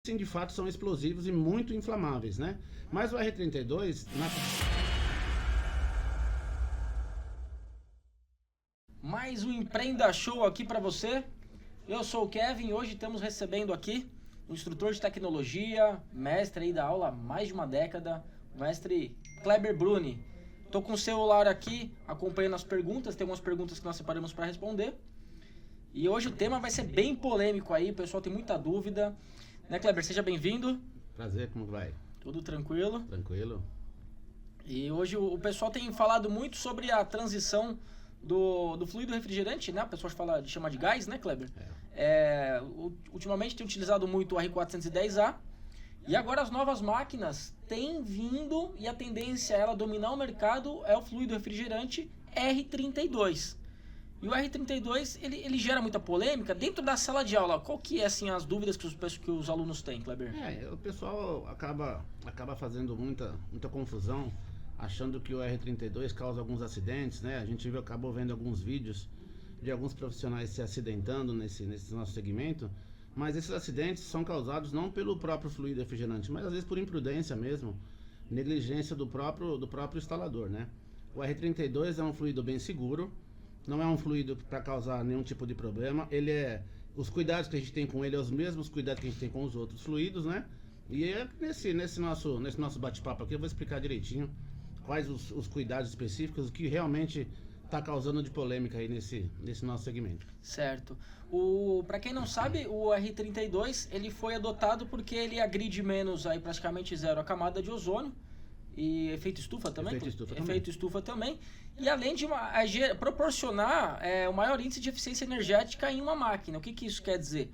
sim, de fato, são explosivos e muito inflamáveis, né? Mas o R32, Mais um Empreenda Show aqui para você. Eu sou o Kevin e hoje estamos recebendo aqui um instrutor de tecnologia, mestre aí da aula há mais de uma década, o mestre Kleber Bruni. Estou com o celular aqui acompanhando as perguntas, tem algumas perguntas que nós separamos para responder. E hoje o tema vai ser bem polêmico aí, o pessoal tem muita dúvida. Né, Kleber? Seja bem-vindo. prazer, como vai? Tudo tranquilo. Tranquilo? E hoje o pessoal tem falado muito sobre a transição do fluido refrigerante, né? O pessoal chama de gás, né, Kleber? Ultimamente tem utilizado muito o R410A. E agora as novas máquinas têm vindo e a tendência a ela dominar o mercado é o fluido refrigerante R32. E o R32, ele gera muita polêmica dentro da sala de aula. Qual que é, assim, as dúvidas que os alunos têm, Kleber? O pessoal acaba fazendo muita confusão, achando que o R32 causa alguns acidentes, né? A gente acabou vendo alguns vídeos de alguns profissionais se acidentando nesse nosso segmento, mas esses acidentes são causados não pelo próprio fluido refrigerante, mas às vezes por imprudência mesmo, negligência do próprio instalador, né? O R32 é um fluido bem seguro, não é um fluido para causar nenhum tipo de problema. Os cuidados que a gente tem com ele é os mesmos cuidados que a gente tem com os outros fluidos, né? E nesse nosso bate-papo aqui eu vou explicar direitinho quais os cuidados específicos, o que realmente está causando de polêmica aí nesse nosso segmento. Certo. Para quem não sabe, o R32 ele foi adotado porque ele agride menos, aí praticamente zero, a camada de ozônio. E efeito estufa também? Efeito estufa também. E além de proporcionar o maior índice de eficiência energética em uma máquina. O que isso quer dizer?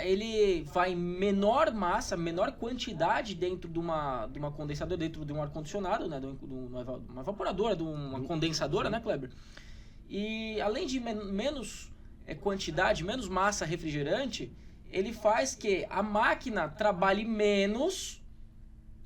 Ele vai menor massa, menor quantidade dentro de uma condensadora, dentro de um ar-condicionado, né, de uma evaporadora, de uma condensadora, né, Kleber? E além de menos quantidade, menos massa refrigerante, ele faz que a máquina trabalhe menos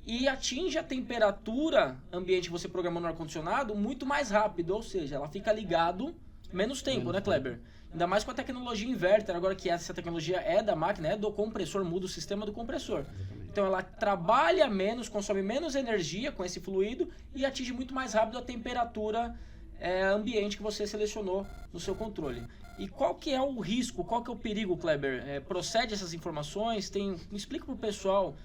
e atinge a temperatura ambiente que você programou no ar-condicionado muito mais rápido, ou seja, ela fica ligado menos tempo, né, Kleber? Ainda mais com a tecnologia inverter, agora que essa tecnologia é da máquina, é do compressor, muda o sistema do compressor. Exatamente. Então ela trabalha menos, consome menos energia com esse fluido e atinge muito mais rápido a temperatura ambiente que você selecionou no seu controle. E qual que é o risco, qual que é o perigo, Kleber? Procede essas informações? Me explica pro pessoal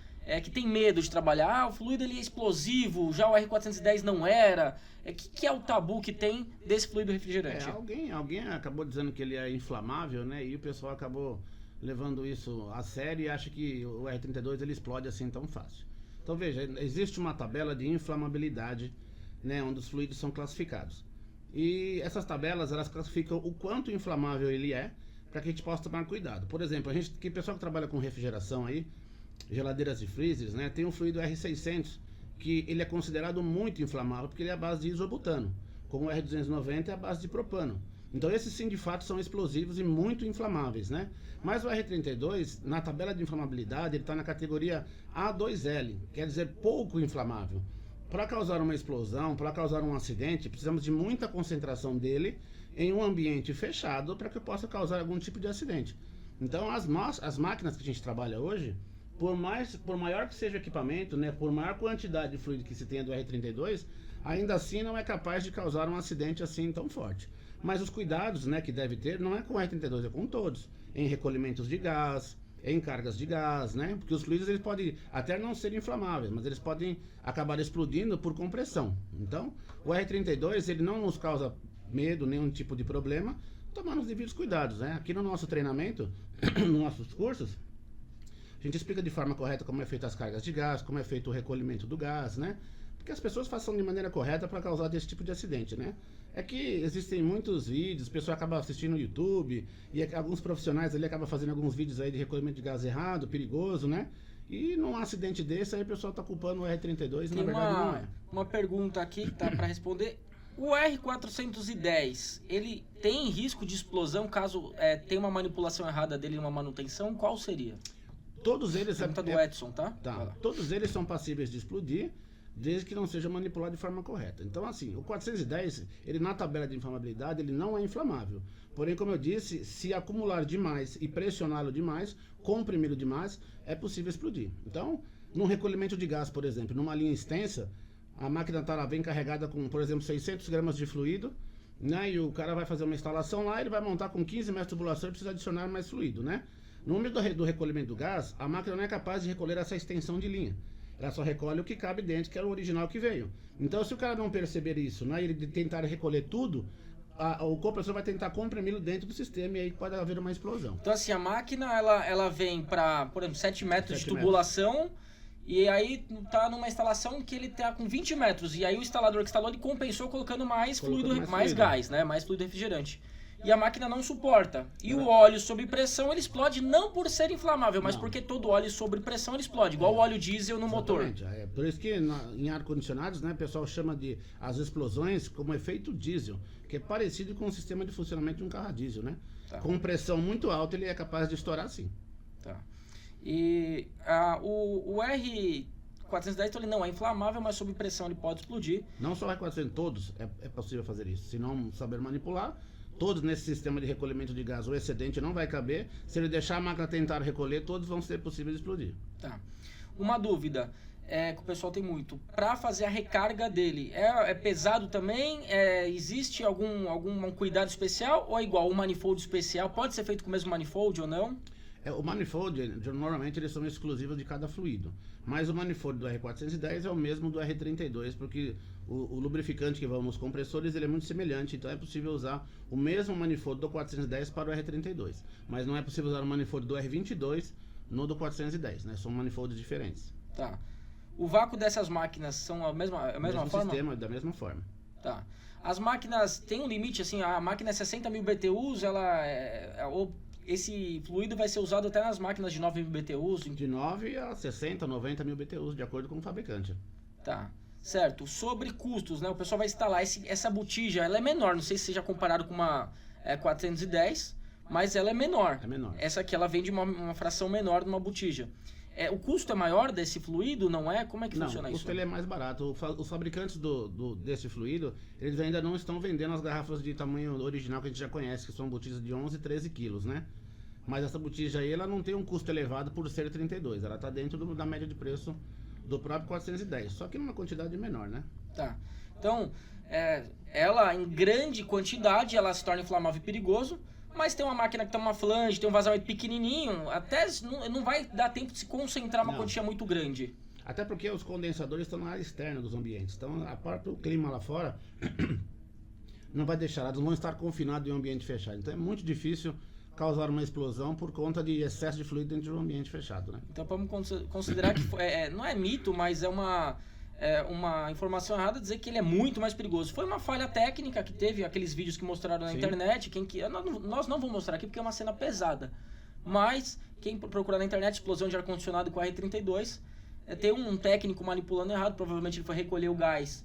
que tem medo de trabalhar, o fluido ele é explosivo, já o R410 não era. Que é o tabu que tem desse fluido refrigerante? Alguém acabou dizendo que ele é inflamável, né? E o pessoal acabou levando isso a sério e acha que o R32 ele explode assim tão fácil. Então veja, existe uma tabela de inflamabilidade, né, onde os fluidos são classificados. E essas tabelas, elas classificam o quanto inflamável ele é, para que a gente possa tomar cuidado. Por exemplo, pessoal que trabalha com refrigeração aí, geladeiras e freezers, né, tem um fluido R600 que ele é considerado muito inflamável porque ele é a base de isobutano, como o R290 é a base de propano. Então esses sim de fato são explosivos e muito inflamáveis, né? Mas o R32, na tabela de inflamabilidade, ele está na categoria A2L, quer dizer pouco inflamável. Para causar uma explosão, para causar um acidente, precisamos de muita concentração dele em um ambiente fechado para que possa causar algum tipo de acidente. Então as máquinas que a gente trabalha hoje, por maior que seja o equipamento, né, por maior quantidade de fluido que se tenha do R32, ainda assim não é capaz de causar um acidente assim tão forte. Mas os cuidados, né, que deve ter não é com o R32, é com todos. Em recolhimentos de gás, em cargas de gás, né? Porque os fluidos eles podem até não serem inflamáveis, mas eles podem acabar explodindo por compressão. Então, o R32 ele não nos causa medo, nenhum tipo de problema, tomando os devidos cuidados, né? Aqui no nosso treinamento, nos nossos cursos, a gente explica de forma correta como é feita as cargas de gás, como é feito o recolhimento do gás, né? Porque as pessoas façam de maneira correta para causar desse tipo de acidente, né? É que existem muitos vídeos, o pessoal acaba assistindo no YouTube, e alguns profissionais ali acabam fazendo alguns vídeos aí de recolhimento de gás errado, perigoso, né? E num acidente desse, aí o pessoal tá culpando o R32 e na verdade não é. Uma pergunta aqui que tá para responder. O R410, ele tem risco de explosão caso tenha uma manipulação errada dele numa manutenção? Qual seria? Todos eles... Pergunta do Edson, tá? Todos eles são passíveis de explodir, desde que não seja manipulado de forma correta. Então, assim, o 410, ele na tabela de inflamabilidade, ele não é inflamável. Porém, como eu disse, se acumular demais e pressioná-lo demais, comprimi-lo demais, é possível explodir. Então, num recolhimento de gás, por exemplo, numa linha extensa, a máquina tá lá, vem carregada com, por exemplo, 600 gramas de fluido, né? E o cara vai fazer uma instalação lá, ele vai montar com 15 metros de tubulação e precisa adicionar mais fluido, né? No momento do recolhimento do gás, a máquina não é capaz de recolher essa extensão de linha. Ela só recolhe o que cabe dentro, que era o original que veio. Então, se o cara não perceber isso, né, ele tentar recolher tudo, o compressor vai tentar comprimi-lo dentro do sistema e aí pode haver uma explosão. Então, assim, a máquina, ela vem para, por exemplo, 7 metros de tubulação, e aí tá numa instalação que ele tá com 20 metros, e aí o instalador que instalou, ele compensou colocando mais gás, né, mais fluido refrigerante. E a máquina não suporta. E o óleo sob pressão, ele explode não por ser inflamável, mas porque todo óleo sob pressão ele explode, igual o óleo diesel no motor. É por isso que em ar-condicionados, né, o pessoal chama de as explosões como efeito diesel, que é parecido com o sistema de funcionamento de um carro a diesel, né? Tá. Com pressão muito alta, ele é capaz de estourar sim. Tá. E o R410 então, ele não é inflamável, mas sob pressão ele pode explodir. Não só o R410, todos é possível fazer isso. Se não saber manipular, todos nesse sistema de recolhimento de gás, o excedente não vai caber. Se ele deixar a máquina tentar recolher, todos vão ser possíveis de explodir. Tá. Uma dúvida que o pessoal tem muito. Para fazer a recarga dele, é pesado também? Existe algum cuidado especial? Ou é igual o manifold especial? Pode ser feito com o mesmo manifold ou não? O manifold, normalmente eles são exclusivos de cada fluido. Mas o manifold do R410 é o mesmo do R32, porque o lubrificante que vai nos compressores ele é muito semelhante, então é possível usar o mesmo manifold do 410 para o R32. Mas não é possível usar o manifold do R22 no do 410, né? São manifolds diferentes. Tá. O vácuo dessas máquinas são a mesma forma? Sistema, da mesma forma. Tá. As máquinas têm um limite, assim, a máquina é 60 mil BTUs, esse fluido vai ser usado até nas máquinas de 9 mil BTUs? De 9 a 60, 90 mil BTUs, de acordo com o fabricante. Tá, certo. Sobre custos, né? O pessoal vai instalar essa botija, ela é menor, não sei se seja comparado com uma 410, mas ela é menor. É menor. Essa aqui, ela vem de uma fração menor de uma botija. O custo é maior desse fluido, não é? Como é que funciona isso? O custo ele é mais barato. Os fabricantes desse fluido, eles ainda não estão vendendo as garrafas de tamanho original que a gente já conhece, que são botijas de 11 e 13 quilos, né? Mas essa botija aí, ela não tem um custo elevado por ser 32. Ela está dentro da média de preço do próprio 410, só que numa quantidade menor, né? Tá. Então, ela em grande quantidade, ela se torna inflamável e perigoso. Mas tem uma máquina que tem uma flange, tem um vazamento pequenininho, até não vai dar tempo de se concentrar uma quantia muito grande. Até porque os condensadores estão na área externa dos ambientes. Então, a parte do clima lá fora não vai deixar, eles vão estar confinados em um ambiente fechado. Então, é muito difícil causar uma explosão por conta de excesso de fluido dentro de um ambiente fechado, né? Então, vamos considerar que não é mito, mas é uma informação errada dizer que ele é muito mais perigoso. Foi uma falha técnica que teve, aqueles vídeos que mostraram na internet. Nós não vamos mostrar aqui porque é uma cena pesada. Mas quem procurar na internet explosão de ar-condicionado com R32, tem um técnico manipulando errado. Provavelmente ele foi recolher o gás,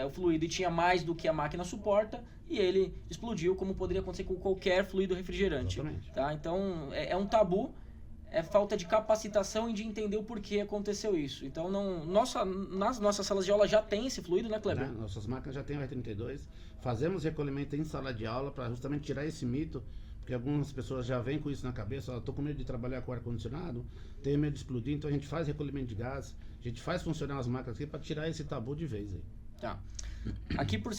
o fluido, e tinha mais do que a máquina suporta, e ele explodiu, como poderia acontecer com qualquer fluido refrigerante. Tá? Então é um tabu. É falta de capacitação e de entender o porquê aconteceu isso. Então, nas nossas salas de aula já tem esse fluido, né, Kleber? Nossas máquinas já têm o R32. Fazemos recolhimento em sala de aula para justamente tirar esse mito, porque algumas pessoas já vêm com isso na cabeça. Estou com medo de trabalhar com ar-condicionado, tenho medo de explodir, então a gente faz recolhimento de gás, a gente faz funcionar as máquinas aqui para tirar esse tabu de vez aí. Tá. Aqui, por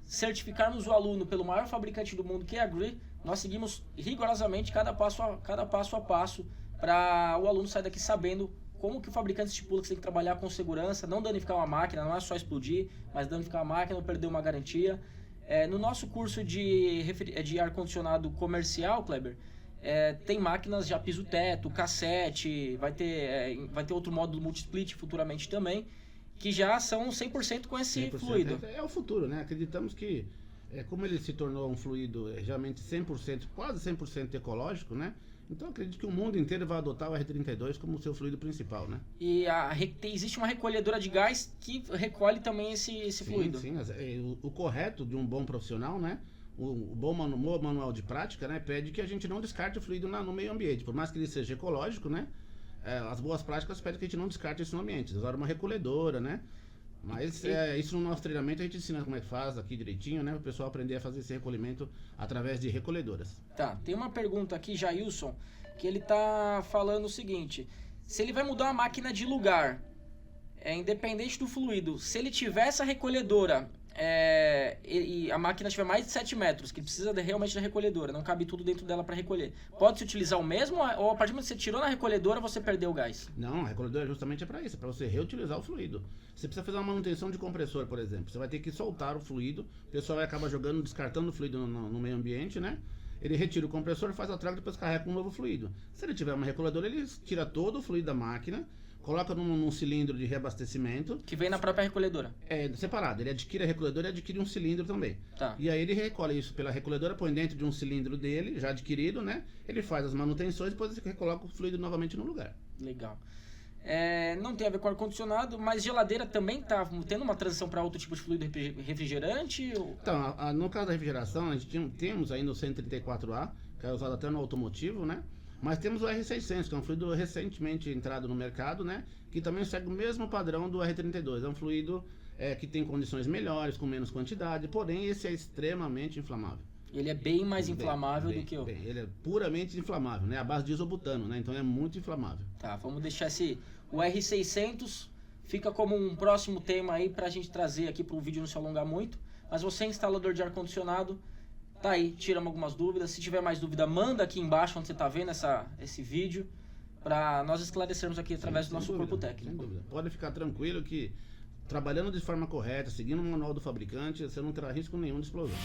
certificarmos o aluno pelo maior fabricante do mundo, que é a Gree, nós seguimos rigorosamente cada passo a passo para o aluno sair daqui sabendo como que o fabricante estipula que você tem que trabalhar com segurança, não danificar uma máquina, não é só explodir, mas danificar uma máquina, não perder uma garantia. No nosso curso de ar-condicionado comercial, Kleber, tem máquinas já piso-teto, cassete, vai ter outro módulo multi-split futuramente também, que já são 100% com esse 100%, fluido. É o futuro, né? Acreditamos que, como ele se tornou um fluido realmente 100%, quase 100% ecológico, né? Então acredito que o mundo inteiro vai adotar o R32 como seu fluido principal, né? E existe uma recolhedora de gás que recolhe também esse fluido. Sim, o correto de um bom profissional, né? O bom manual de prática, né? Pede que a gente não descarte o fluido no meio ambiente. Por mais que ele seja ecológico, né? as boas práticas pedem que a gente não descarte isso no ambiente. Usar uma recolhedora, né? Mas isso no nosso treinamento a gente ensina como é que faz aqui direitinho, né? O pessoal aprender a fazer esse recolhimento através de recolhedoras. Tá, tem uma pergunta aqui, Jailson, que ele tá falando o seguinte: se ele vai mudar a máquina de lugar, independente do fluido, se ele tiver essa recolhedora e a máquina tiver mais de 7 metros, que precisa realmente da recolhedora, não cabe tudo dentro dela para recolher, pode-se utilizar o mesmo, ou a partir do momento que você tirou na recolhedora, você perdeu o gás? Não, a recolhedora justamente é para isso, é para você reutilizar o fluido. Você precisa fazer uma manutenção de compressor, por exemplo, você vai ter que soltar o fluido, o pessoal acaba jogando, descartando o fluido no meio ambiente, né? Ele retira o compressor, faz a troca e depois carrega com um novo fluido. Se ele tiver uma recolhedora, ele tira todo o fluido da máquina, coloca num cilindro de reabastecimento. Que vem na própria recolhedora. Separado. Ele adquire a recolhedora e adquire um cilindro também. Tá. E aí ele recolhe isso pela recolhedora, põe dentro de um cilindro dele, já adquirido, né? Ele faz as manutenções e depois ele coloca o fluido novamente no lugar. Legal. Não tem a ver com ar-condicionado, mas geladeira também tá tendo uma transição para outro tipo de fluido refrigerante? Então, no caso da refrigeração, a gente temos ainda o 134A, que é usado até no automotivo, né? Mas temos o R600, que é um fluido recentemente entrado no mercado, né? Que também segue o mesmo padrão do R32. É um fluido que tem condições melhores, com menos quantidade, porém esse é extremamente inflamável. Ele é bem mais inflamável do que o... Ele é puramente inflamável, né? A base de isobutano, né? Então é muito inflamável. Tá, vamos deixar o R600, fica como um próximo tema aí pra gente trazer aqui para o vídeo não se alongar muito. Mas você, instalador de ar-condicionado, tá aí, tiramos algumas dúvidas. Se tiver mais dúvida, manda aqui embaixo onde você tá vendo esse vídeo, para nós esclarecermos aqui através do nosso corpo técnico. Sem dúvida. Pode ficar tranquilo que, trabalhando de forma correta, seguindo o manual do fabricante, você não terá risco nenhum de explosão.